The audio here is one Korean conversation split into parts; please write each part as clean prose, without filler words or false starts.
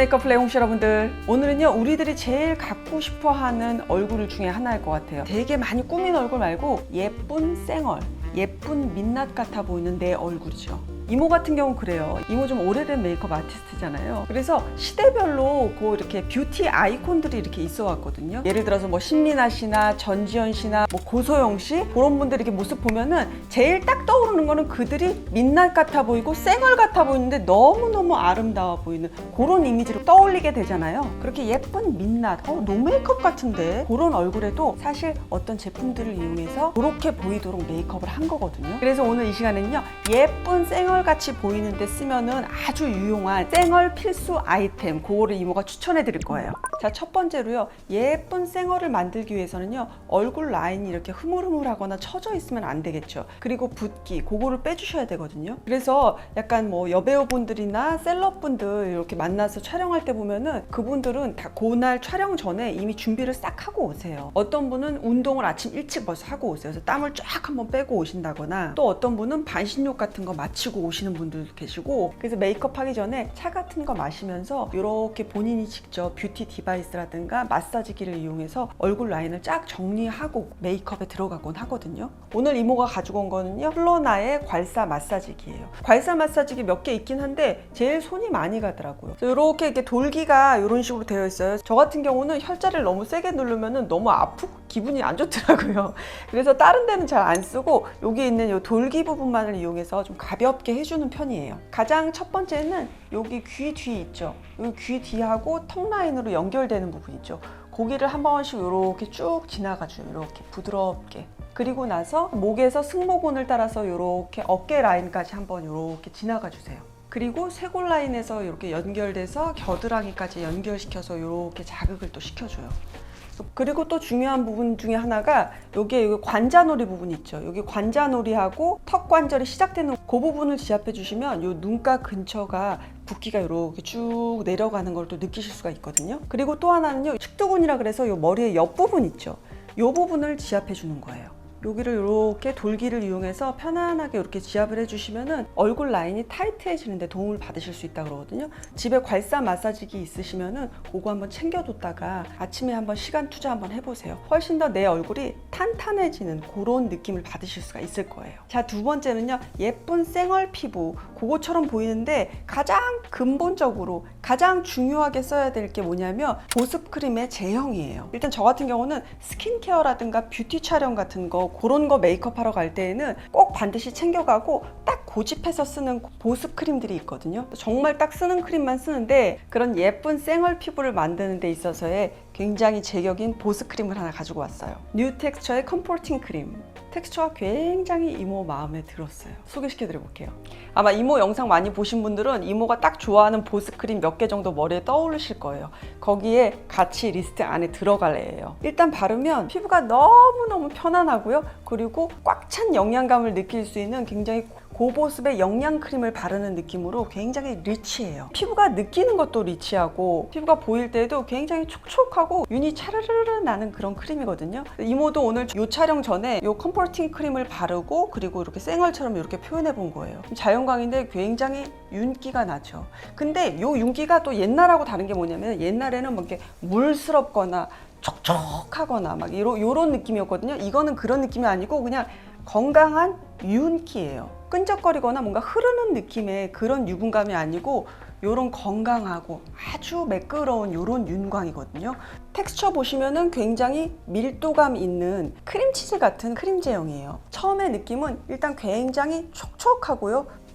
메이크업 플레이홈쇼 여러분들, 오늘은요 우리들이 제일 갖고 싶어하는 얼굴 중에 하나일 것 같아요. 되게 많이 꾸민 얼굴 말고 예쁜 쌩얼, 예쁜 민낯 같아 보이는 내 얼굴이죠. 이모 같은 경우는 그래요. 이모 좀 오래된 메이크업 아티스트잖아요. 그래서 시대별로 이렇게 뷰티 아이콘들이 이렇게 있어 왔거든요. 예를 들어서 뭐 신민아 씨나 전지현 씨나 뭐 고소영 씨, 그런 분들 이렇게 모습 보면은 제일 딱 떠오르는 거는 그들이 민낯 같아 보이고 쌩얼 같아 보이는데 너무너무 아름다워 보이는 그런 이미지를 떠올리게 되잖아요. 그렇게 예쁜 민낯, 노 메이크업 같은데, 그런 얼굴에도 사실 어떤 제품들을 이용해서 그렇게 보이도록 메이크업을 한 거거든요. 그래서 오늘 이 시간에는요 예쁜 쌩얼 같이 보이는데 쓰면은 아주 유용한 쌩얼 필수 아이템, 그거를 이모가 추천해 드릴 거예요. 자, 첫 번째로요, 예쁜 쌩얼을 만들기 위해서는요 얼굴 라인이 이렇게 흐물흐물하거나 처져 있으면 안 되겠죠. 그리고 붓기, 그거를 빼주셔야 되거든요. 그래서 약간 뭐 여배우분들이나 셀럽분들 이렇게 만나서 촬영할 때 보면은 그분들은 다 그날 촬영 전에 이미 준비를 싹 하고 오세요. 어떤 분은 운동을 아침 일찍 벌써 하고 오세요. 그래서 땀을 쫙 한번 빼고 오신다거나, 또 어떤 분은 반신욕 같은 거 마치고 오시는 분들도 계시고, 그래서 메이크업 하기 전에 차 같은 거 마시면서 이렇게 본인이 직접 뷰티 디바이스라든가 마사지기를 이용해서 얼굴 라인을 쫙 정리하고 메이크업에 들어가곤 하거든요. 오늘 이모가 가지고 온 거는요 플로나의 괄사 마사지기예요. 괄사 마사지기 몇 개 있긴 한데 제일 손이 많이 가더라고요. 이렇게 돌기가 이런 식으로 되어 있어요. 저 같은 경우는 혈자리를 너무 세게 누르면 너무 아프고 기분이 안 좋더라고요. 그래서 다른 데는 잘 안 쓰고 여기 있는 이 돌기 부분만을 이용해서 좀 가볍게 해주는 편이에요. 가장 첫 번째는 여기 귀 뒤 있죠. 여기 귀 뒤하고 턱 라인으로 연결되는 부분 있죠. 고기를 한 번씩 이렇게 쭉 지나가줘요. 이렇게 부드럽게. 그리고 나서 목에서 승모근을 따라서 이렇게 어깨 라인까지 한번 이렇게 지나가 주세요. 그리고 쇄골 라인에서 이렇게 연결돼서 겨드랑이까지 연결시켜서 이렇게 자극을 또 시켜줘요. 그리고 또 중요한 부분 중에 하나가 여기 관자놀이 부분 있죠. 여기 관자놀이하고 턱 관절이 시작되는 그 부분을 지압해 주시면 이 눈가 근처가 붓기가 이렇게 쭉 내려가는 걸 또 느끼실 수가 있거든요. 그리고 또 하나는요, 측두근이라 그래서 이 머리의 옆부분 있죠. 이 부분을 지압해 주는 거예요. 여기를 이렇게 돌기를 이용해서 편안하게 이렇게 지압을 해주시면은 얼굴 라인이 타이트해지는데 도움을 받으실 수 있다 그러거든요. 집에 괄사 마사지기 있으시면은 그거 한번 챙겨뒀다가 아침에 한번 시간 투자 한번 해보세요. 훨씬 더 내 얼굴이 탄탄해지는 그런 느낌을 받으실 수가 있을 거예요. 자, 두 번째는요, 예쁜 쌩얼 피부, 그거처럼 보이는데 가장 근본적으로 가장 중요하게 써야 될 게 뭐냐면 보습 크림의 제형이에요. 일단 저 같은 경우는 스킨케어라든가 뷰티 촬영 같은 거, 그런 거 메이크업 하러 갈 때에는 꼭 반드시 챙겨가고 딱 고집해서 쓰는 보습 크림들이 있거든요. 정말 딱 쓰는 크림만 쓰는데, 그런 예쁜 쌩얼 피부를 만드는 데 있어서의 굉장히 제격인 보습 크림을 하나 가지고 왔어요. 뉴 텍스처의 컴포팅 크림. 텍스처가 굉장히 이모 마음에 들었어요. 소개시켜 드려볼게요. 아마 이모 영상 많이 보신 분들은 이모가 딱 좋아하는 보습 크림 몇 개 정도 머리에 떠오르실 거예요. 거기에 같이 리스트 안에 들어갈 애예요. 일단 바르면 피부가 너무너무 편안하고요. 그리고 꽉 찬 영양감을 느낄 수 있는 굉장히 고보습의 영양 크림을 바르는 느낌으로 굉장히 리치해요. 피부가 느끼는 것도 리치하고 피부가 보일 때도 굉장히 촉촉하고 윤이 차르르르 나는 그런 크림이거든요. 이모도 오늘 이 촬영 전에 이 컴포팅 크림을 바르고 그리고 이렇게 쌩얼처럼 이렇게 표현해 본 거예요. 자연광인데 굉장히 윤기가 나죠. 근데 이 윤기가 또 옛날하고 다른 게 뭐냐면, 옛날에는 뭐 이렇게 물스럽거나 촉촉하거나 막 이런 느낌이었거든요. 이거는 그런 느낌이 아니고 그냥 건강한 윤기예요. 끈적거리거나 뭔가 흐르는 느낌의 그런 유분감이 아니고 요런 건강하고 아주 매끄러운 요런 윤광이거든요. 텍스처 보시면은 굉장히 밀도감 있는 크림치즈 같은 크림 제형이에요. 처음에 느낌은 일단 굉장히 촉촉하고요,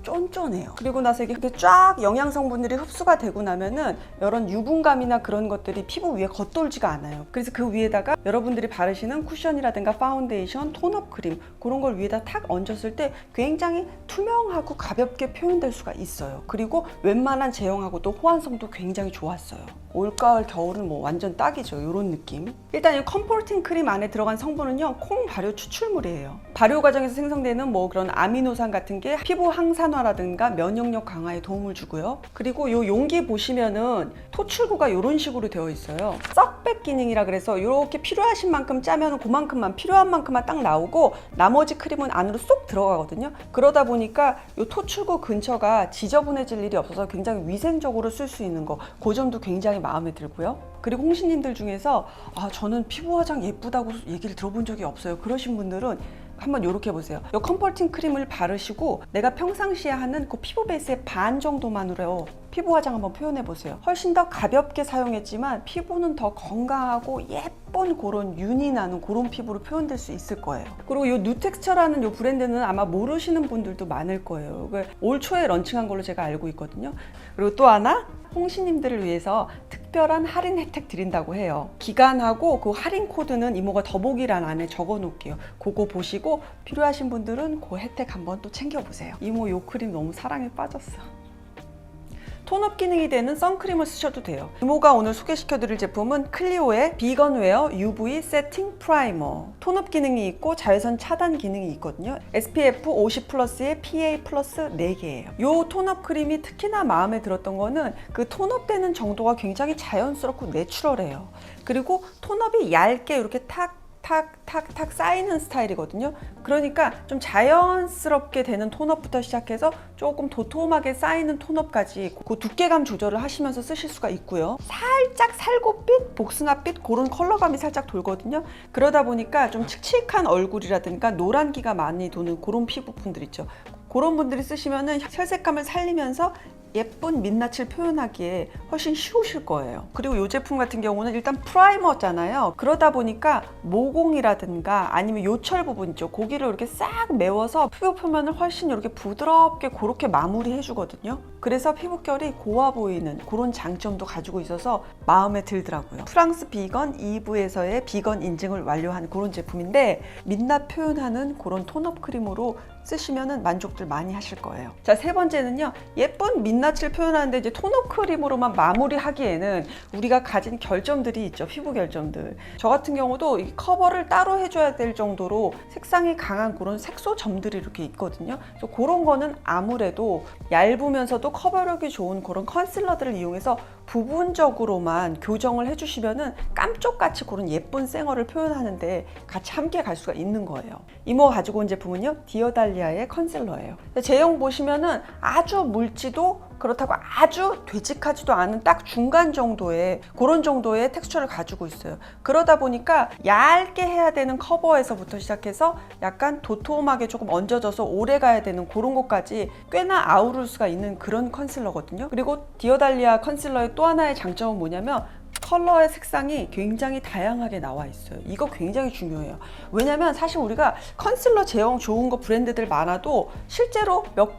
쫀쫀해요. 그리고 나서 이게 쫙 영양 성분들이 흡수가 되고 나면은 이런 유분감이나 그런 것들이 피부 위에 겉돌지가 않아요. 그래서 그 위에다가 여러분들이 바르시는 쿠션이라든가 파운데이션, 톤업 크림, 그런 걸 위에다 탁 얹었을 때 굉장히 투명하고 가볍게 표현될 수가 있어요. 그리고 웬만한 제형하고도 호환성도 굉장히 좋았어요. 올가을 겨울은 뭐 완전 딱이죠. 이런 느낌. 일단 이 컴포팅 크림 안에 들어간 성분은요, 콩 발효 추출물이에요. 발효 과정에서 생성되는 뭐 그런 아미노산 같은 게 피부 항산화 표현화라든가 면역력 강화에 도움을 주고요. 그리고 이 용기 보시면은 토출구가 이런 식으로 되어 있어요. 썩백 기능이라 그래서 이렇게 필요하신 만큼 짜면 그만큼만, 필요한 만큼만 딱 나오고 나머지 크림은 안으로 쏙 들어가거든요. 그러다 보니까 이 토출구 근처가 지저분해질 일이 없어서 굉장히 위생적으로 쓸 수 있는 거, 그 점도 굉장히 마음에 들고요. 그리고 홍시님들 중에서 저는 피부 화장 예쁘다고 얘기를 들어본 적이 없어요, 그러신 분들은 한번 이렇게 해보세요. 이 컴포팅 크림을 바르시고 내가 평상시에 하는 그 피부 베이스의 반 정도만으로 피부 화장 한번 표현해보세요. 훨씬 더 가볍게 사용했지만 피부는 더 건강하고 예쁜 그런 윤이 나는 그런 피부로 표현될 수 있을 거예요. 그리고 이 뉴텍스처라는 이 브랜드는 아마 모르시는 분들도 많을 거예요. 올 초에 런칭한 걸로 제가 알고 있거든요. 그리고 또 하나, 홍시님들을 위해서 특별한 할인 혜택 드린다고 해요. 기간하고 그 할인 코드는 이모가 더보기란 안에 적어 놓을게요. 그거 보시고 필요하신 분들은 그 혜택 한번 또 챙겨보세요. 이모 요 크림 너무 사랑에 빠졌어. 톤업 기능이 되는 선크림을 쓰셔도 돼요. 이모가 오늘 소개시켜드릴 제품은 클리오의 비건웨어 UV 세팅 프라이머. 톤업 기능이 있고 자외선 차단 기능이 있거든요. SPF 50+에 PA+ 4개예요. 이 톤업 크림이 특히나 마음에 들었던 거는 그 톤업 되는 정도가 굉장히 자연스럽고 내추럴해요. 그리고 톤업이 얇게 이렇게 탁 쌓이는 스타일이거든요. 그러니까 좀 자연스럽게 되는 톤업부터 시작해서 조금 도톰하게 쌓이는 톤업까지 그 두께감 조절을 하시면서 쓰실 수가 있고요. 살짝 살구빛, 복숭아빛 그런 컬러감이 살짝 돌거든요. 그러다 보니까 좀 칙칙한 얼굴이라든가 노란기가 많이 도는 그런 피부분들 있죠. 그런 분들이 쓰시면은 혈색감을 살리면서 예쁜 민낯을 표현하기에 훨씬 쉬우실 거예요. 그리고 이 제품 같은 경우는 일단 프라이머잖아요. 그러다 보니까 모공이라든가 아니면 요철 부분 있죠. 고기를 이렇게 싹 메워서 피부 표면을 훨씬 이렇게 부드럽게 그렇게 마무리해 주거든요. 그래서 피부결이 고와 보이는 그런 장점도 가지고 있어서 마음에 들더라고요. 프랑스 비건 이브에서의 비건 인증을 완료한 그런 제품인데 민낯 표현하는 그런 톤업 크림으로 쓰시면 만족들 많이 하실 거예요. 자, 세 번째는요. 예쁜 민낯을 표현하는데 이제 톤업 크림으로만 마무리하기에는 우리가 가진 결점들이 있죠. 피부 결점들. 저 같은 경우도 이 커버를 따로 해줘야 될 정도로 색상이 강한 그런 색소 점들이 이렇게 있거든요. 그래서 그런 거는 아무래도 얇으면서도 커버력이 좋은 그런 컨실러들을 이용해서 부분적으로만 교정을 해주시면은 깜쪽같이 그런 예쁜 쌩얼을 표현하는데 같이 함께 갈 수가 있는 거예요. 이모가 가지고 온 제품은요, 디어달리아의 컨실러예요. 제형 보시면은 아주 묽지도 그렇다고 아주 되직하지도 않은 딱 중간 정도의 그런 정도의 텍스처를 가지고 있어요. 그러다 보니까 얇게 해야 되는 커버에서부터 시작해서 약간 도톰하게 조금 얹어져서 오래 가야 되는 그런 것까지 꽤나 아우를 수가 있는 그런 컨실러거든요. 그리고 디어달리아 컨실러의 또 하나의 장점은 뭐냐면 컬러의 색상이 굉장히 다양하게 나와 있어요. 이거 굉장히 중요해요. 왜냐면 사실 우리가 컨실러 제형 좋은 거 브랜드들 많아도 실제로 몇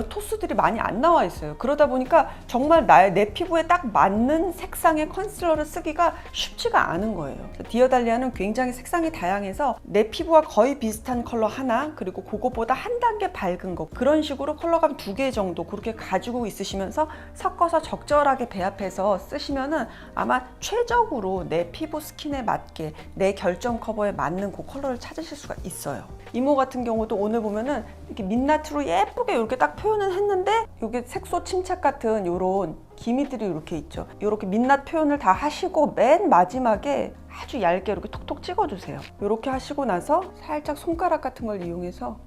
토스들이 많이 안 나와 있어요. 그러다 보니까 정말 내 피부에 딱 맞는 색상의 컨실러를 쓰기가 쉽지가 않은 거예요. 디어달리아는 굉장히 색상이 다양해서 내 피부와 거의 비슷한 컬러 하나, 그리고 그것보다 한 단계 밝은 거, 그런 식으로 컬러감 2개 정도 그렇게 가지고 있으시면서 섞어서 적절하게 배합해서 쓰시면은 아마 최적으로 내 피부 스킨에 맞게 내 결점 커버에 맞는 그 컬러를 찾으실 수가 있어요. 이모 같은 경우도 오늘 보면은 이렇게 민낯으로 예쁘게 이렇게 딱 표현을 했는데 이게 색소 침착 같은 이런 기미들이 이렇게 있죠. 이렇게 민낯 표현을 다 하시고 맨 마지막에 아주 얇게 이렇게 톡톡 찍어주세요. 이렇게 하시고 나서 살짝 손가락 같은 걸 이용해서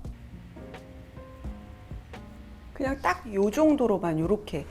그냥 딱 요 정도로만 요렇게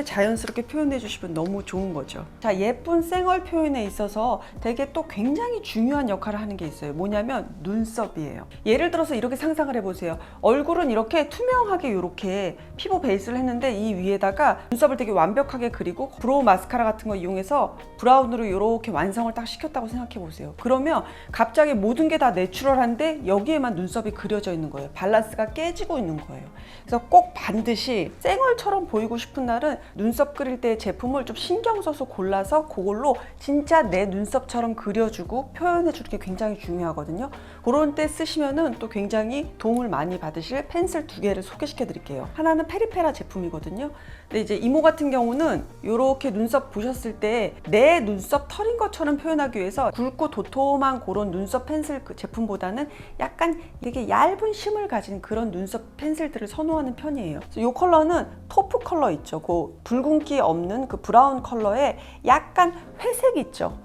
자연스럽게 표현해 주시면 너무 좋은 거죠. 자, 예쁜 쌩얼 표현에 있어서 되게 또 굉장히 중요한 역할을 하는 게 있어요. 뭐냐면 눈썹이에요. 예를 들어서 이렇게 상상을 해보세요. 얼굴은 이렇게 투명하게 요렇게 피부 베이스를 했는데 이 위에다가 눈썹을 되게 완벽하게 그리고 브로우 마스카라 같은 거 이용해서 브라운으로 이렇게 완성을 딱 시켰다고 생각해 보세요. 그러면 갑자기 모든 게 다 내추럴한데 여기에만 눈썹이 그려져 있는 거예요. 밸런스가 깨지고 있는 거예요. 그래서 꼭 반드시 쌩얼처럼 보이고 싶은 날은 눈썹 그릴 때 제품을 좀 신경 써서 골라서 그걸로 진짜 내 눈썹처럼 그려주고 표현해주는 게 굉장히 중요하거든요. 그런 때 쓰시면은 또 굉장히 도움을 많이 받으실 펜슬 2개를 소개시켜 드릴게요. 하나는 이거는 페리페라 제품이거든요. 근데 이제 이모 같은 경우는 이렇게 눈썹 보셨을 때 내 눈썹 털인 것처럼 표현하기 위해서 굵고 도톰한 그런 눈썹 펜슬 제품보다는 약간 이렇게 얇은 심을 가진 그런 눈썹 펜슬들을 선호하는 편이에요. 이 컬러는 토프 컬러 있죠. 그 붉은기 없는 그 브라운 컬러에 약간 회색 있죠.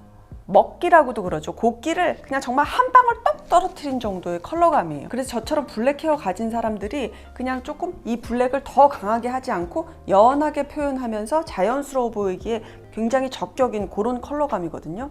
먹기라고도 그러죠. 고기를 그냥 정말 한 방울 떡 떨어뜨린 정도의 컬러감이에요. 그래서 저처럼 블랙 헤어 가진 사람들이 그냥 조금 이 블랙을 더 강하게 하지 않고 연하게 표현하면서 자연스러워 보이기에 굉장히 적격인 그런 컬러감이거든요.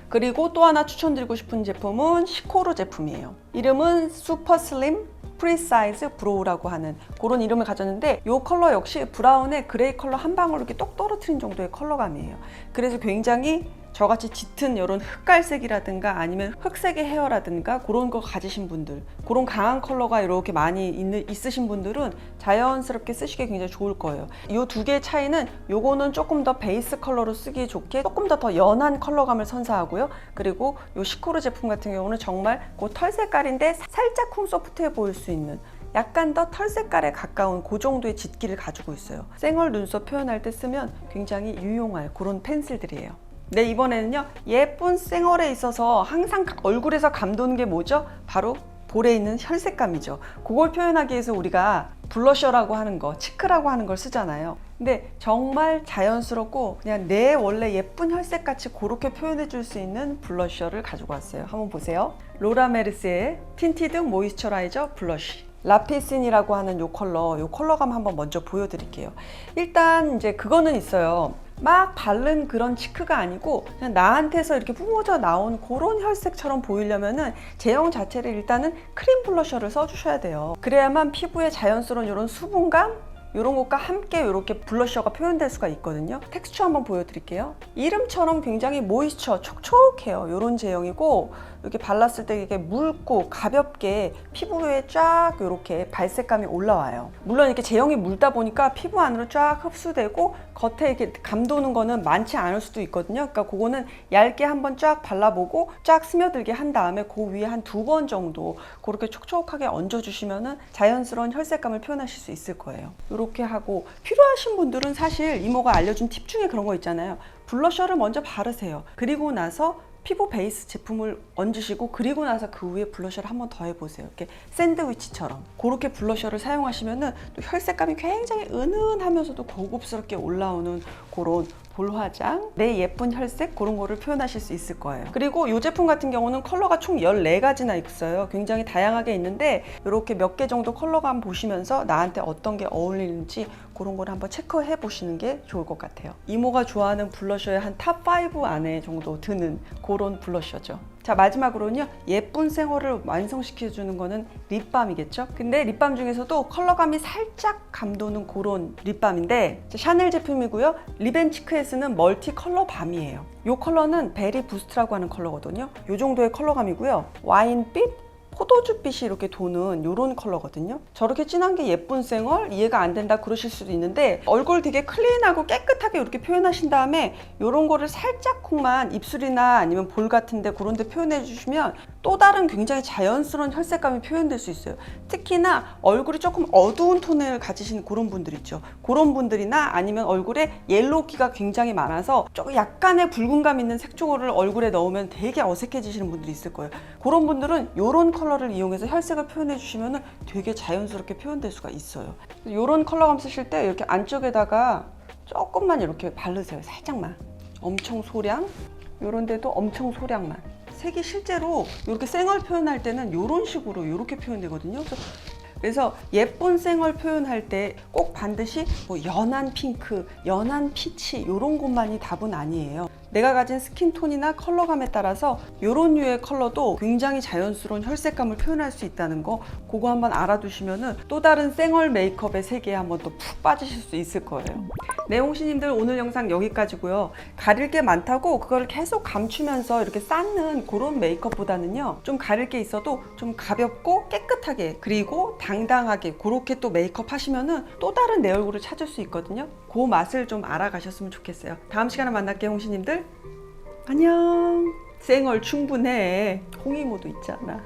그리고 또 하나 추천드리고 싶은 제품은 시코르 제품이에요. 이름은 슈퍼 슬림 프리사이즈 브로우라고 하는 그런 이름을 가졌는데 이 컬러 역시 브라운에 그레이 컬러 한 방울 이렇게 똑 떨어뜨린 정도의 컬러감이에요. 그래서 굉장히 저같이 짙은 이런 흑갈색이라든가 아니면 흑색의 헤어라든가 그런 거 가지신 분들, 그런 강한 컬러가 이렇게 많이 있으신 분들은 자연스럽게 쓰시기 굉장히 좋을 거예요. 이 두 개의 차이는 요거는 조금 더 베이스 컬러로 쓰기 좋게 조금 더 연한 컬러감을 선사하고요. 그리고 이 시코르 제품 같은 경우는 정말 그 털 색깔인데 살짝쿵 소프트해 보일 수 있는 약간 더 털 색깔에 가까운 그 정도의 짙기를 가지고 있어요. 쌩얼 눈썹 표현할 때 쓰면 굉장히 유용할 그런 펜슬들이에요. 네, 이번에는요 예쁜 쌩얼에 있어서 항상 얼굴에서 감도는 게 뭐죠? 바로 볼에 있는 혈색감이죠. 그걸 표현하기 위해서 우리가 블러셔라고 하는 거, 치크라고 하는 걸 쓰잖아요. 근데 정말 자연스럽고 그냥 내 원래 예쁜 혈색같이 그렇게 표현해 줄 수 있는 블러셔를 가지고 왔어요. 한번 보세요. 로라 메르스의 틴티드 모이스처라이저 블러쉬 라피신이라고 하는 요 컬러감 한번 먼저 보여드릴게요. 일단 이제 그거는 있어요. 막 바른 그런 치크가 아니고 그냥 나한테서 이렇게 뿜어져 나온 그런 혈색처럼 보이려면은 제형 자체를 일단은 크림 블러셔를 써주셔야 돼요. 그래야만 피부에 자연스러운 이런 수분감 이런 것과 함께 이렇게 블러셔가 표현될 수가 있거든요. 텍스처 한번 보여드릴게요. 이름처럼 굉장히 모이스처, 촉촉해요. 이런 제형이고 이렇게 발랐을 때 이게 묽고 가볍게 피부에 쫙 이렇게 발색감이 올라와요. 물론 이렇게 제형이 묽다 보니까 피부 안으로 쫙 흡수되고 겉에 이렇게 감도는 거는 많지 않을 수도 있거든요. 그러니까 그거는 얇게 한번 쫙 발라보고 쫙 스며들게 한 다음에 그 위에 한 2번 정도 그렇게 촉촉하게 얹어주시면은 자연스러운 혈색감을 표현하실 수 있을 거예요. 이렇게 하고 필요하신 분들은 사실 이모가 알려준 팁 중에 그런 거 있잖아요. 블러셔를 먼저 바르세요. 그리고 나서 피부 베이스 제품을 얹으시고 그리고 나서 그 위에 블러셔를 한번 더 해보세요. 이렇게 샌드위치처럼 그렇게 블러셔를 사용하시면은 또 혈색감이 굉장히 은은하면서도 고급스럽게 올라오는 그런 볼 화장, 내 예쁜 혈색 그런 거를 표현하실 수 있을 거예요. 그리고 이 제품 같은 경우는 컬러가 총 14가지나 있어요. 굉장히 다양하게 있는데 이렇게 몇 개 정도 컬러감 보시면서 나한테 어떤 게 어울리는지 그런 걸 한번 체크해 보시는 게 좋을 것 같아요. 이모가 좋아하는 블러셔의 한 탑 5 안에 정도 드는 그런 블러셔죠. 자, 마지막으로는요 예쁜 쌩얼을 완성시켜주는 거는 립밤이겠죠. 근데 립밤 중에서도 컬러감이 살짝 감도는 그런 립밤인데 샤넬 제품이고요. 립앤치크에 쓰는 멀티 컬러 밤이에요. 이 컬러는 베리 부스트라고 하는 컬러거든요. 이 정도의 컬러감이고요. 와인빛, 포도주빛이 이렇게 도는 이런 컬러거든요. 저렇게 진한 게 예쁜 쌩얼 이해가 안 된다 그러실 수도 있는데 얼굴 되게 클린하고 깨끗하게 이렇게 표현하신 다음에 이런 거를 살짝만 입술이나 아니면 볼 같은데 그런 데 표현해 주시면 또 다른 굉장히 자연스러운 혈색감이 표현될 수 있어요. 특히나 얼굴이 조금 어두운 톤을 가지신 그런 분들 있죠. 그런 분들이나 아니면 얼굴에 옐로우기가 굉장히 많아서 조금 약간의 붉은감 있는 색조를 얼굴에 넣으면 되게 어색해지시는 분들이 있을 거예요. 그런 분들은 이런 컬러를 이용해서 혈색을 표현해 주시면 되게 자연스럽게 표현될 수가 있어요. 이런 컬러감 쓰실 때 이렇게 안쪽에다가 조금만 이렇게 바르세요. 살짝만. 엄청 소량, 이런 데도 엄청 소량만. 색이 실제로 이렇게 쌩얼 표현할 때는 이런 식으로 이렇게 표현되거든요. 그래서 예쁜 쌩얼 표현할 때 꼭 반드시 뭐 연한 핑크, 연한 피치 이런 것만이 답은 아니에요. 내가 가진 스킨톤이나 컬러감에 따라서 이런 류의 컬러도 굉장히 자연스러운 혈색감을 표현할 수 있다는 거 그거 한번 알아두시면 또 다른 쌩얼 메이크업의 세계에 한번 또 푹 빠지실 수 있을 거예요. 네, 홍시님들 오늘 영상 여기까지고요. 가릴 게 많다고 그걸 계속 감추면서 이렇게 쌓는 그런 메이크업보다는요 좀 가릴 게 있어도 좀 가볍고 깨끗하게 그리고 당당하게 그렇게 또 메이크업 하시면은 또 다른 내 얼굴을 찾을 수 있거든요. 그 맛을 좀 알아가셨으면 좋겠어요. 다음 시간에 만날게요, 홍시님들. 안녕. 쌩얼 충분해. 홍이모도 있잖아.